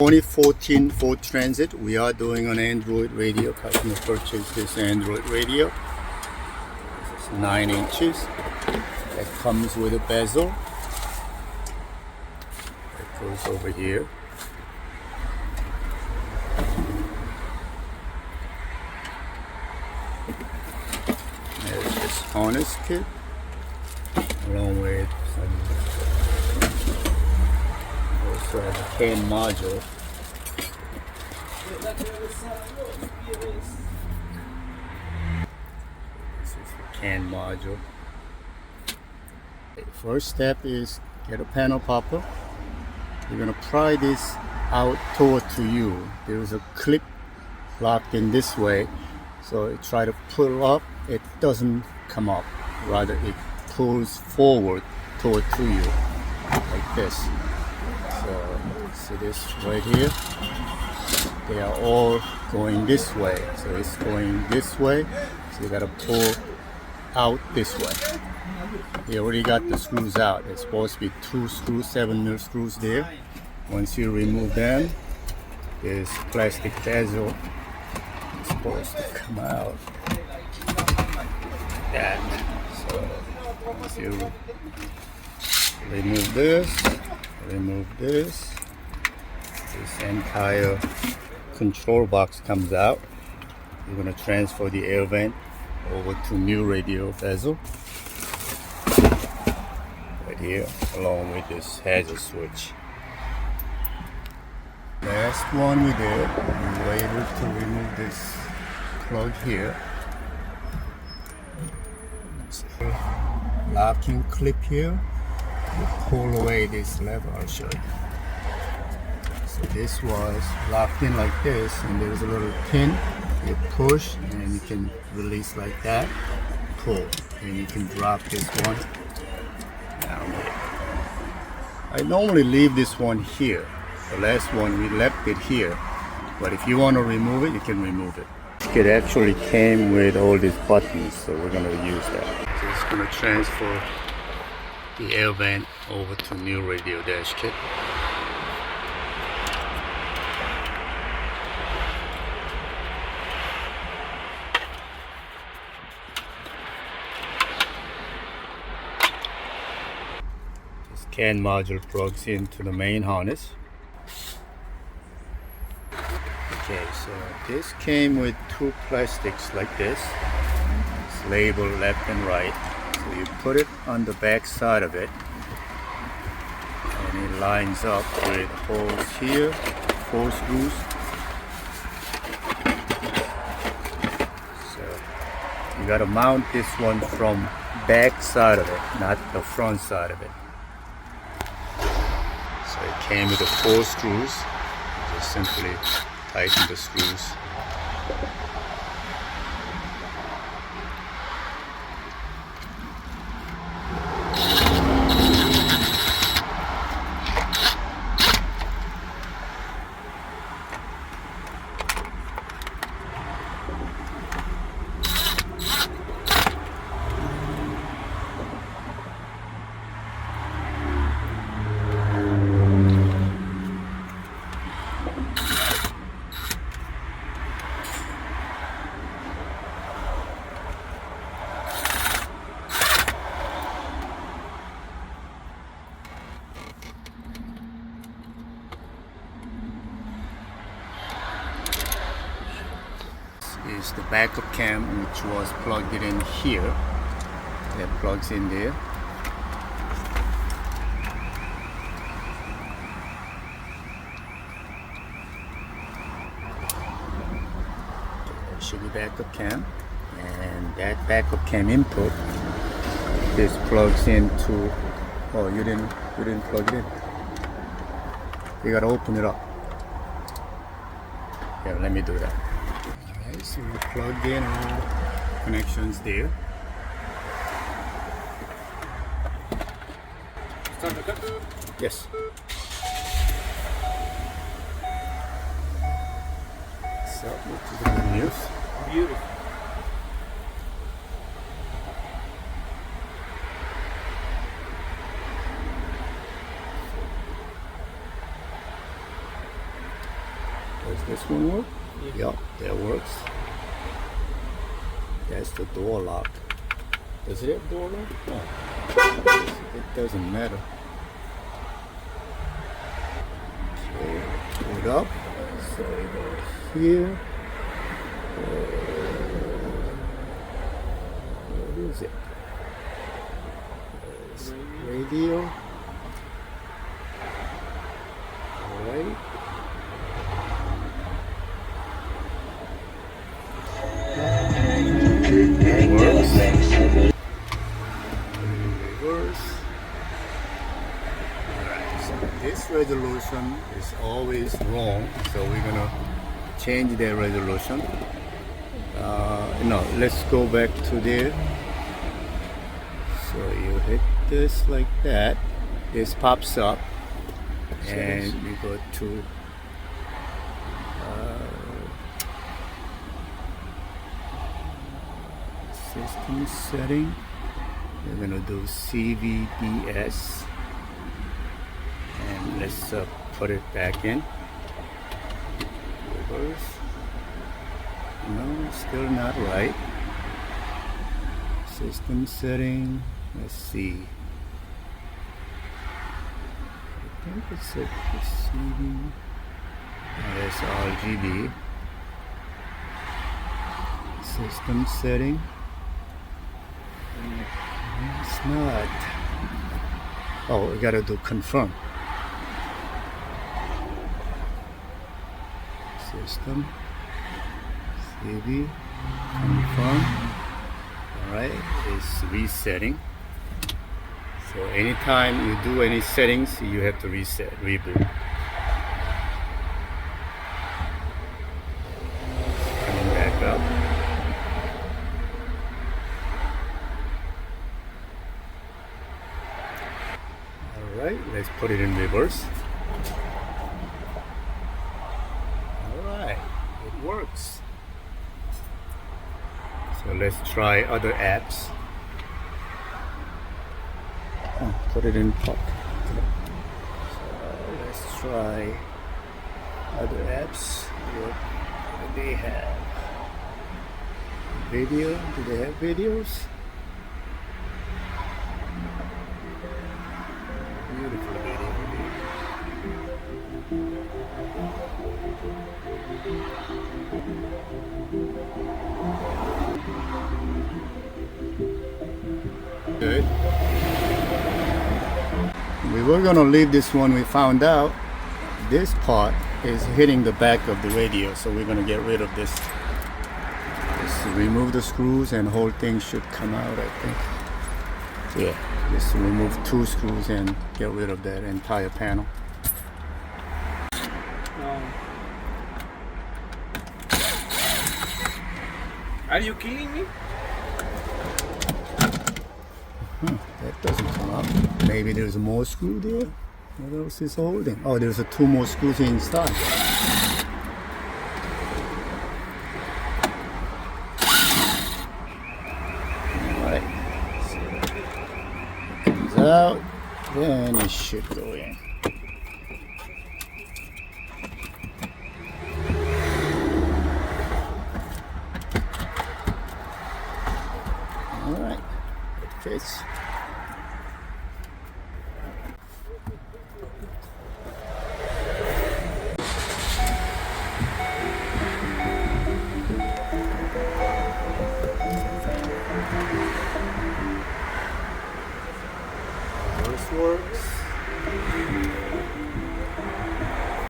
2014 Ford Transit. We are doing an Android radio. Customer purchased this Android radio. It's 9 inches. It comes with a bezel. It goes over here. There's this harness kit, along with also has a CAN module. This is the CAN module. The first step is get a panel popper. You're going to pry this out toward to you. There's a clip locked in this way, so you try to pull up, it doesn't come up, rather it pulls forward toward to you like this. So see this right here, they are all going this way, so it's going this way, so you got to pull out this way. You already got the screws out. It's supposed to be 2 screws, 7mm screws there. Once you remove them, this plastic bezel is supposed to come out like that. So once you remove this, this entire control box comes out. You're going to transfer the air vent over to new radio bezel right here, along with this hazard switch. Last one we did, we were able to remove this plug here. Locking clip here. You pull away this lever, I'll show you. So this was locked in like this, and there's a little pin. You push and you can release like that, pull, and you can drop this one down here. I normally leave this one here. The last one we left it here, but if you want to remove it, you can remove it. It actually came with all these buttons, so we're going to use that. So it's going to transfer the air vent over to new radio dash kit. This CAN module plugs into the main harness. Okay, so this came with 2 plastics like this. It's labeled left and right. So you put it on the back side of it, and it lines up with holes here, 4 screws. So you gotta mount this one from back side of it, not the front side of it. So it came with the 4 screws. You just simply tighten the screws. Is the backup cam, which was plugged in here. That plugs in there. That should be backup cam, and that backup cam input, this plugs into. Oh, you didn't plug it in. You gotta open it up. Yeah, let me do that. So we plugged in all connections there. Start the cut? Yes. So, which is the good news. Beautiful. Does this one work? Yep, that works. That's the door lock. Does it have door lock? No. It doesn't matter. Okay, pull it up. So it goes here. What is it? There's radio. Alright. It works. Reverse. Alright, so this resolution is always wrong, so we're gonna change the resolution. No, let's go back to there. So you hit this like that, this pops up, and you go to system setting. We're gonna do CVBS, and let's put it back in. Reverse. No, still not right. System setting. Let's see. I think it's a CD. Oh, that's RGB. System setting. It's not. Oh, we gotta do confirm. System. CV. Confirm. Alright, it's resetting. So anytime you do any settings, you have to reset, reboot. Coming back up. Alright, let's put it in reverse. Alright, it works. So let's try other apps. Put it in park. So let's try other apps. What do they have? Video? Do they have videos? Beautiful video. Good. We were going to leave this one. We found out this part is hitting the back of the radio, so we're going to get rid of this. Just remove the screws and the whole thing should come out, I think. Yeah, just remove 2 screws and get rid of that entire panel. Are you kidding me? That doesn't come up. Maybe there's more screw there. What else is holding? Oh, there's 2 more screws inside. Alright. So it comes out, then it should go in. Alright. It fits. Works.